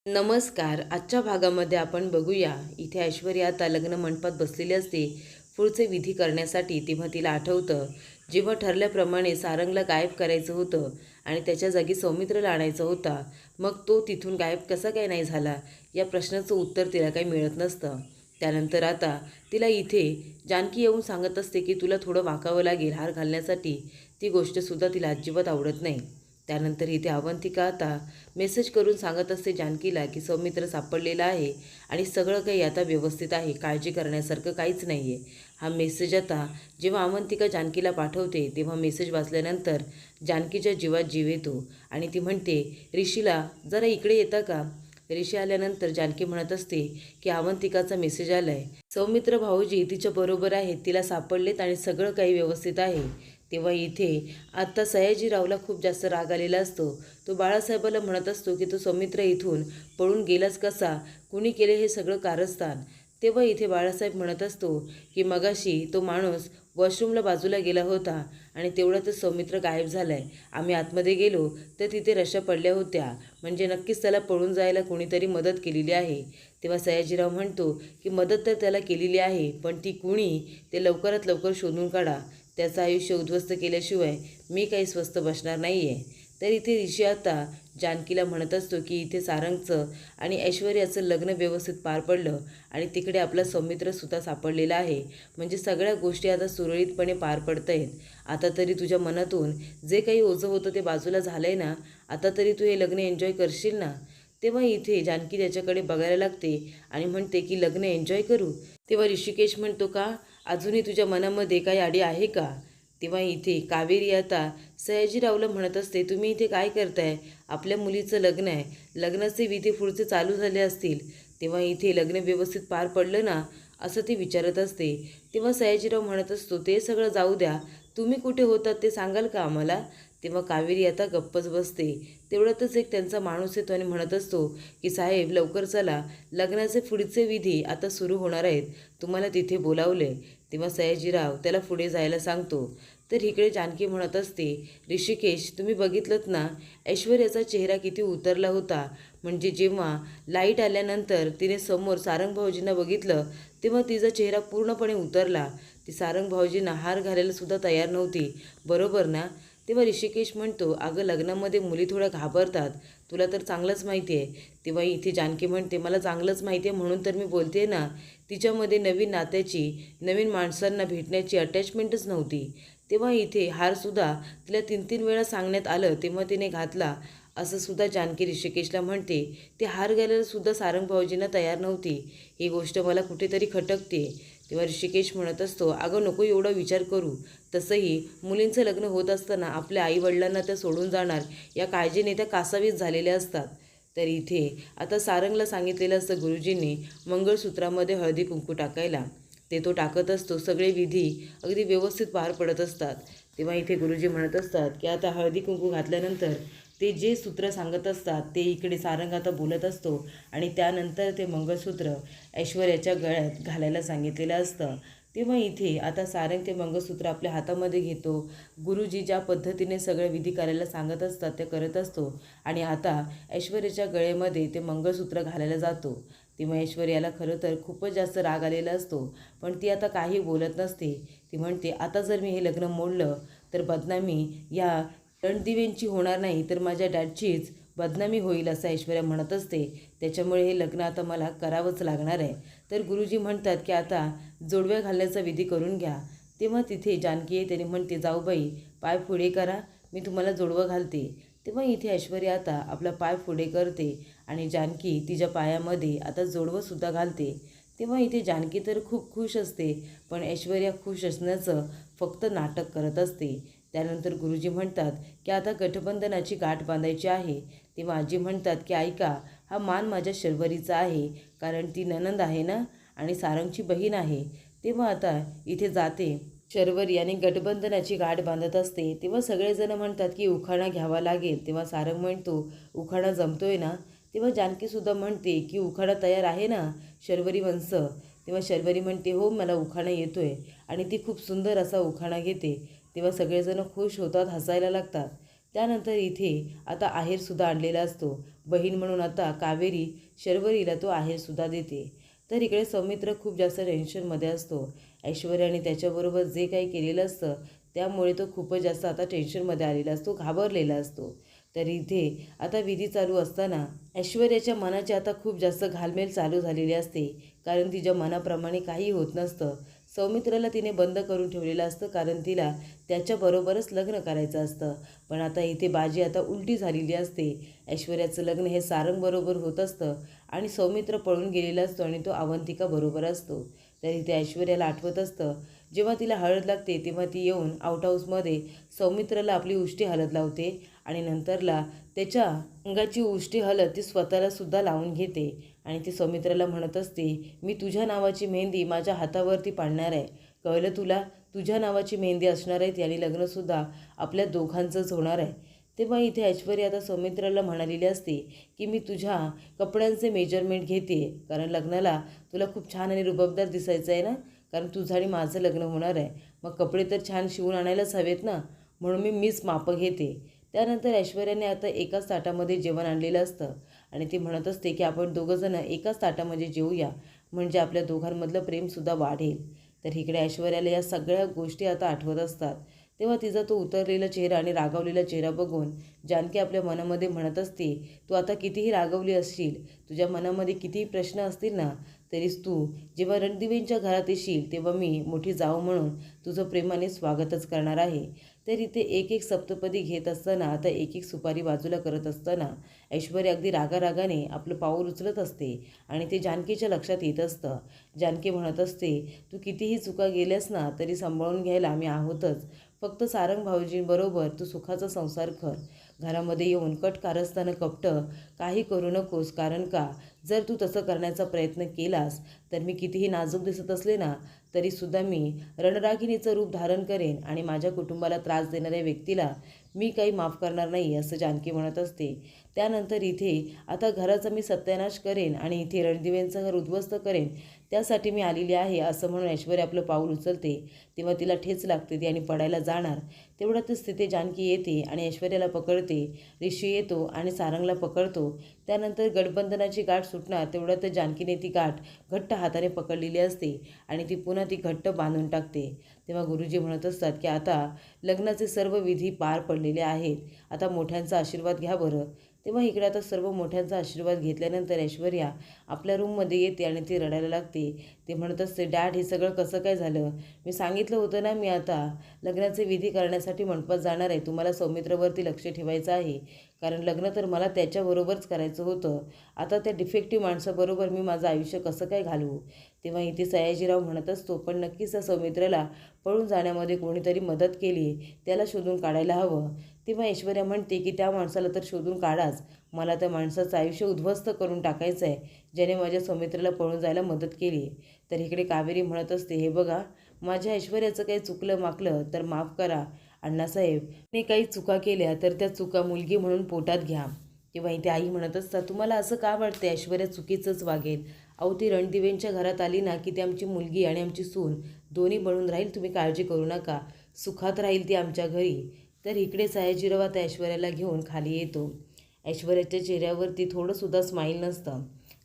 नमस्कार. आजच्या भागामध्ये आपण बघूया. इथे ऐश्वर्या आता लग्न मंडपात बसलेली असते पुढचे विधी करण्यासाठी. तेव्हा तिला आठवतं, जेव्हा ठरल्याप्रमाणे सारंगला गायब करायचं होतं आणि त्याच्या जागी सौमित्रला आणायचा होता, मग तो तिथून गायब कसा काय नाही झाला, या प्रश्नाचं उत्तर तिला काही मिळत नसतं. त्यानंतर आता तिला इथे जानकी येऊन सांगत असते की तुला थोडं वाकावं लागेल हार घालण्यासाठी. ती गोष्टसुद्धा तिला अजिबात आवडत नाही. त्यानंतर इथे अवंतिका आता मेसेज करून सांगत असते जानकीला की सौमित्र सापडलेला आहे आणि सगळं काही आता व्यवस्थित आहे, काळजी करण्यासारखं काहीच नाही आहे. हा मेसेज आता जेव्हा अवंतिका जानकीला पाठवते तेव्हा मेसेज वाचल्यानंतर जानकीच्या जीवात जीव येतो आणि ती म्हणते, ऋषीला जरा इकडे येता का? ऋषी आल्यानंतर जानकी म्हणत असते की अवंतिकाचा मेसेज आलाय, सौमित्र भाऊजी तिच्या बरोबर आहेत, तिला सापडलेत आणि सगळं काही व्यवस्थित आहे. तेव्हा इथे आत्ता सयाजीरावला खूप जास्त राग आलेला असतो. तो बाळासाहेबाला म्हणत असतो की तो सौमित्र इथून पळून गेलाच कसा, कुणी केले हे सगळं कारस्थान. तेव्हा इथे बाळासाहेब म्हणत असतो की मगाशी तो माणूस वॉशरूमला बाजूला गेला होता आणि तेवढ्यातच सौमित्र गायब झालाय. आम्ही आतमध्ये गेलो तर तिथे रश्या पडल्या होत्या, म्हणजे नक्कीच त्याला पळून जायला कोणीतरी मदत केलेली आहे. तेव्हा सयाजीराव म्हणतो की मदत तर त्याला केलेली आहे, पण ती कुणी ते लवकरात लवकर शोधून काढा. त्याचं आयुष्य उद्ध्वस्त केल्याशिवाय मी काही स्वस्थ बसणार नाही आहे. तर इथे ऋषी आता जानकीला म्हणत असतो की इथे सारंगचं आणि ऐश्वर्याचं लग्न व्यवस्थित पार पडलं आणि तिकडे आपला सौमित्रसुद्धा सापडलेला आहे, म्हणजे सगळ्या गोष्टी आता सुरळीतपणे पार पडत आहेत. आता तरी तुझ्या मनातून जे काही ओझं होतं ते बाजूला झालं आहे ना, आता तरी तू हे लग्न एन्जॉय करशील ना? तेव्हा इथे जानकी त्याच्याकडे बघायला लागते आणि म्हणते की लग्न एन्जॉय करू. तेव्हा ऋषिकेश म्हणतो, का अजूनही तुझ्या मनामध्ये काही आडी आहे का? तेव्हा इथे कावेरी आता सयाजीरावला म्हणत असते, तुम्ही इथे काय करताय? आपल्या मुलीचं लग्न आहे, लग्नाचे विधी पुढचे चालू झाले असतील, तेव्हा इथे लग्न व्यवस्थित पार पडलं ना, असं ती विचारत असते. तेव्हा सयाजीराव म्हणत असतो, ते सगळं जाऊ द्या, तुम्ही कुठे होतात ते सांगाल का आम्हाला? तेव्हा कावेरी आता गप्पच बसते. तेवढ्यातच एक त्यांचा माणूस येतो आणि म्हणत असतो की साहेब लवकर चला, लग्नाचे पुढचे विधी आता सुरू होणार आहेत, तुम्हाला तिथे बोलावले. तेव्हा सयाजीराव त्याला पुढे जायला सांगतो. तर इकडे जानकी म्हणत असते, ऋषिकेश तुम्ही बघितलंत ना, ऐश्वर्याचा चेहरा किती उतरला होता, म्हणजे जेव्हा लाईट आल्यानंतर तिने समोर सारंग भाऊजींना बघितलं तेव्हा तिचा चेहरा पूर्णपणे उतरला. ती सारंग भाऊजींना हार घालायला सुद्धा तयार नव्हती, बरोबर ना? तेव्हा ऋषिकेश म्हणतो, अगं लग्नामध्ये मुली थोड्या घाबरतात, तुला तर चांगलंच माहिती आहे. तेव्हा इथे जानकी म्हणते, मला चांगलंच माहिती आहे म्हणून तर मी बोलते ना, तिच्यामध्ये नवीन नात्याची, नवीन माणसांना भेटण्याची अटॅचमेंटच नव्हती. तेव्हा इथे हारसुद्धा तिला 3-3 वेळा सांगण्यात आलं तेव्हा तिने घातला, असं सुद्धा जानकी ऋषिकेशला म्हणते. ते हार घालायला सुद्धा सारंग भाऊजींना तयार नव्हती, ही गोष्ट मला कुठेतरी खटकते. तेव्हा ऋषिकेश म्हणत असतो, अगं नको एवढा विचार करू, तसंही मुलींचं लग्न होत असताना आपल्या आईवडिलांना त्या सोडून जाणार या काळजीने त्या कासावीस झालेल्या असतात. तर इथे आता सारंगला सांगितलेलं असतं गुरुजींनी मंगळसूत्रामध्ये हळदी कुंकू टाकायला. ते तो टाकत असतो, सगळे विधी अगदी व्यवस्थित पार पडत असतात. तेव्हा इथे गुरुजी म्हणत असतात की आता हळदी कुंकू घातल्यानंतर ते जे सूत्र सांगत असतात ते इकडे सारंग आता बोलत असतो आणि त्यानंतर ते मंगळसूत्र ऐश्वर्याच्या गळ्यात घालायला सांगितलेलं असतं. तेव्हा इथे आता सारंग ते मंगळसूत्र आपल्या हातामध्ये घेतो. गुरुजी ज्या पद्धतीने सगळं विधी करायला सांगत असतात ते करत असतो आणि आता ऐश्वर्याच्या गळ्यामध्ये ते मंगळसूत्र घालायला जातो. तेव्हा ऐश्वर्याला खरं तर खूपच जास्त राग आलेला असतो, पण ती आता काही बोलत नसते. ती म्हणते, आता जर मी हे लग्न मोडलं तर बदनामी या रणदिवेंची होणार नाही तर माझ्या डॅडचीच बदनामी होईल, असं ऐश्वर्या म्हणत असते. त्याच्यामुळे हे लग्न आता मला करावंच लागणार आहे. तर गुरुजी म्हणतात की आता जोडव्या घालण्याचा विधी करून घ्या. तेव्हा तिथे जानकी आहे, त्याने म्हणते, जाऊ बाई पाय पुढे करा, मी तुम्हाला जोडवं घालते. तेव्हा इथे ऐश्वर्या आता आपला पाय पुढे करते आणि जानकी तिच्या पायामध्ये आता जोडवंसुद्धा घालते. तेव्हा इथे जानकी तर खूप खुश असते, पण ऐश्वर्या खुश असण्याचं फक्त नाटक करत असते. त्यानंतर गुरुजी म्हणतात की आता गठबंधनाची गाठ बांधायची आहे. तेव्हा आजी म्हणतात की ऐका, हा मान माझ्या शर्वरीचा आहे, कारण ती नणंद आहे ना आणि सारंगची बहीण आहे. तेव्हा आता इथे जाते शर्वरी आणि गठबंधनाची गाठ बांधत असते. तेव्हा सगळेजण म्हणतात की उखाणा घ्यावा लागेल. तेव्हा सारंग म्हणतो, उखाणा जमतोय ना? तेव्हा जानकीसुद्धा म्हणते की उखाणा तयार आहे ना शर्वरी वंश? तेव्हा शर्वरी म्हणते, हो मला उखाणा येतोय, आणि ती खूप सुंदर असा उखाणा घेते. तेव्हा सगळेजण खुश होतात, हसायला लागतात. त्यानंतर इथे आता आहेरसुद्धा आणलेला असतो, बहीण म्हणून आता कावेरी शर्वरीला तो आहेरसुद्धा देते. तर इकडे सौमित्र खूप जास्त टेन्शनमध्ये असतो. ऐश्वर्याने त्याच्याबरोबर जे काही केलेलं असतं त्यामुळे तो खूपच जास्त आता टेन्शनमध्ये आलेला असतो, घाबरलेला असतो. तर इथे आता विधी चालू असताना ऐश्वर्याच्या मनाची आता खूप जास्त घालमेल चालू झालेली असते, कारण तिच्या मनाप्रमाणे काही होत नसतं. सौमित्राला तिने बंद करून ठेवलेलं असतं, कारण तिला त्याच्याबरोबरच लग्न करायचं असतं. पण आता इथे बाजी आता उलटी झालेली असते. ऐश्वर्याचं लग्न हे सारंगबरोबर होत असतं आणि सौमित्र पळून गेलेला असतो आणि तो अवंतिकाबरोबर असतो. तर इथे ऐश्वर्याला आठवत असतं, जेव्हा तिला हळद लागते तेव्हा ती येऊन आउट हाऊसमध्ये सौमित्राला आपली उष्टी हळद लावते आणि नंतरला त्याच्या अंगाची उष्टी हळद ती स्वतःला सुद्धा लावून घेते आणि ती सौमित्राला म्हणत असते, मी तुझ्या नावाची मेहंदी माझ्या हातावरती पाडणार आहे. कळलं तुला? तुझ्या नावाची मेहंदी असणार आहे आणि लग्नसुद्धा आपल्या दोघांचंच होणार आहे. तेव्हा इथे ऐश्वर्या आता सौमित्राला म्हणालेली असते की मी तुझ्या कपड्यांचे मेजरमेंट घेते, कारण लग्नाला तुला खूप छान आणि रुबाबदार दिसायचं आहे ना, कारण तुझं आणि माझं लग्न होणार आहे. मग कपडे तर छान शिवून आणायलाच हवेत ना, म्हणून मीच मापं घेते. त्यानंतर ऐश्वर्याने आता एकाच ताटामध्ये जेवण आणलेलं असतं आणि ती म्हणत असते की आपण दोघंजणं एकाच ताटामध्ये जेवूया, म्हणजे आपल्या दोघांमधलं प्रेमसुद्धा वाढेल. तर इकडे ऐश्वर्याला या सगळ्या गोष्टी आता आठवत असतात. तेव्हा तिचा तो उतरलेला चेहरा आणि रागावलेला चेहरा बघून जानकी आपल्या मनामध्ये म्हणत असते, तू आता कितीही रागावली असशील, तुझ्या मनामध्ये कितीही प्रश्न असतील ना, तरीच तू जेव्हा रणदिवेंच्या घरात येशील तेव्हा मी मोठी जाऊ म्हणून तुझं प्रेमाने स्वागतच करणार आहे. तर इथे एक एक सप्तपदी घेत असताना आता एक एक सुपारी बाजूला करत असताना ऐश्वर्या अगदी रागारागाने आपलं पाऊल उचलत असते आणि ते जानकीच्या लक्षात येत असतं. जानकी म्हणत असते, तू कितीही चुका गेल्यास ना तरी सांभाळून घ्यायला आम्ही आहोतच. फक्त सारंग भाऊजींबरोबर तू सुखाचा संसार कर. घरामध्ये येऊन कट कारस्थानं कपटं काही करू नकोस, कारण का जर तू तसं करण्याचा प्रयत्न केलास तर मी कितीही नाजूक दिसत असले ना तरीसुद्धा मी रणरागिणीचं रूप धारण करेन आणि माझ्या कुटुंबाला त्रास देणाऱ्या व्यक्तीला मी काही माफ करणार नाही, असं जानकी म्हणत असते. त्यानंतर इथे आता घराचा मी सत्यानाश करेन आणि इथे रणदिवेंचं घर उद्ध्वस्त करेन, त्यासाठी मी आलेली आहे, असं म्हणून ऐश्वर्या आपलं पाऊल उचलते. तेव्हा तिला ठेच लागते ती आणि पडायला जाणार. तेवढ्यातच तिथे जानकी येते आणि ऐश्वर्याला पकडते. ऋषी येतो आणि सारंगला पकडतो. त्यानंतर गठबंधनाची गाठ सुटणार तेवढ्यातच जानकीने ती गाठ घट्ट हाताने पकडलेली असते आणि ती पुन्हा ती घट्ट बांधून टाकते. तेव्हा गुरुजी म्हणत असतात की आता लग्नाचे सर्व विधी पार पडलेले आहेत, आता मोठ्यांचा आशीर्वाद घ्या बरं. तेव्हा इकडे आता सर्व मोठ्यांचा आशीर्वाद घेतल्यानंतर ऐश्वर्या आपल्या रूममध्ये येते आणि ती रडायला लागते. ते म्हणत असते, डॅड हे सगळं कसं काय झालं? मी सांगितलं होतं ना, मी आता लग्नाचे विधी करण्यासाठी मंडपात जाणार आहे, तुम्हाला सौमित्रवरती लक्ष ठेवायचं आहे, कारण लग्न तर मला त्याच्याबरोबरच करायचं होतं. आता त्या डिफेक्टिव्ह माणसाबरोबर मी माझं आयुष्य कसं काय घालवू? तेव्हा इथे सयाजीराव म्हणत असतो, पण नक्कीच त्या सौमित्राला पळून जाण्यामध्ये कोणीतरी मदत केली, त्याला शोधून काढायला हवं. तेव्हा ऐश्वर्या म्हणते की त्या माणसाला तर शोधून काढाच, मला त्या माणसाचं आयुष्य उद्ध्वस्त करून टाकायचं आहे, ज्याने माझ्या सौमित्राला पळून जायला मदत केली. तर इकडे कावेरी म्हणत असते, हे बघा, माझ्या ऐश्वर्याचं काही चुकलं माकलं तर माफ करा अण्णासाहेब, ने काही चुका केल्या तर त्या चुका मुलगी म्हणून पोटात घ्या. तेव्हा इथे आई म्हणत असतात, तुम्हाला असं का वाटतं ऐश्वर्या चुकीचंच वागेल? अहो, ती रणदिवेंच्या घरात आली ना की ती आमची मुलगी आणि आमची सून दोन्ही बनून राहील, तुम्ही काळजी करू नका, सुखात राहील ती आमच्या घरी. तर इकडे सयाजीराव आता ऐश्वर्याला घेऊन खाली येतो. ऐश्वर्याच्या चेहऱ्यावरती थोडंसुद्धा स्माईल नसतं.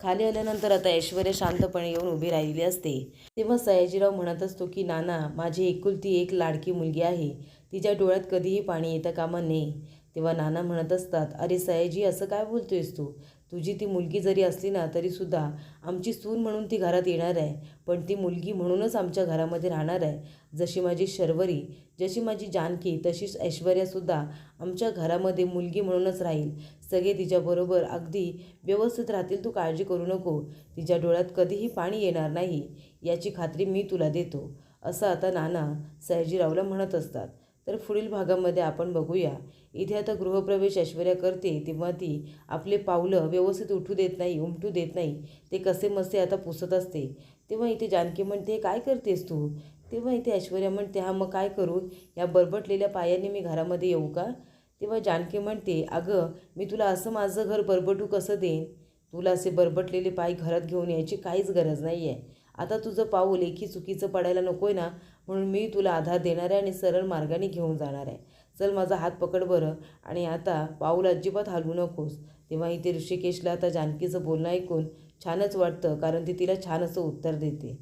खाली आल्यानंतर आता ऐश्वर्या शांतपणे येऊन उभी राहिलेली असते. तेव्हा सयाजीराव म्हणत असतो की नाना, माझी एकुलती एक लाडकी मुलगी आहे, तिच्या डोळ्यात कधीही पाणी येतं कामा नये. तेव्हा नाना म्हणत असतात, अरे सयाजी, असं काय बोलतोयस तू? तुझी ती मुलगी जरी असली ना तरीसुद्धा आमची सून म्हणून ती घरात येणार आहे, पण ती मुलगी म्हणूनच आमच्या घरामध्ये राहणार आहे. जशी माझी शर्वरी, जशी माझी जानकी, तशीच ऐश्वर्यासुद्धा आमच्या घरामध्ये मुलगी म्हणूनच राहील. सगळे तिच्याबरोबर अगदी व्यवस्थित राहतील, तू काळजी करू नको, तिच्या डोळ्यात कधीही पाणी येणार नाही, याची खात्री मी तुला देतो, असं आता नाना सयाजीरावला म्हणत असतात. तर पुढील भागामध्ये आपण बघूया. इथे आता गृहप्रवेश ऐश्वर्या करते तेव्हा ती आपले पावलं व्यवस्थित उठू देत नाही, उमटू देत नाही, ते कसे मसे आता पुसत असते. तेव्हा इथे जानकी म्हणते, काय करतेस तू? तेव्हा इथे ऐश्वर्या म्हणते, हा मग काय करू, या बरबटलेल्या पायाने मी घरामध्ये येऊ का? तेव्हा जानकी म्हणते, अगं, मी तुला असं माझं घर बरबटू कसं देईन? तुला असे बरबटलेले पाय घरात घेऊन यायची काहीच गरज नाही आहे. आता तुझं पाऊल एकही चुकीचं पडायला नको आहे ना, म्हणून मी तुला आधार देणार आहे आणि सरळ मार्गाने घेऊन जाणार आहे. चल माझा हात पकड बरं, आणि आता पाऊल अजिबात हलवू नकोस. तेव्हा इथे ऋषिकेशला आता जानकीचं बोलणं ऐकून छानच वाटतं, कारण ती तिला छान असं उत्तर देते.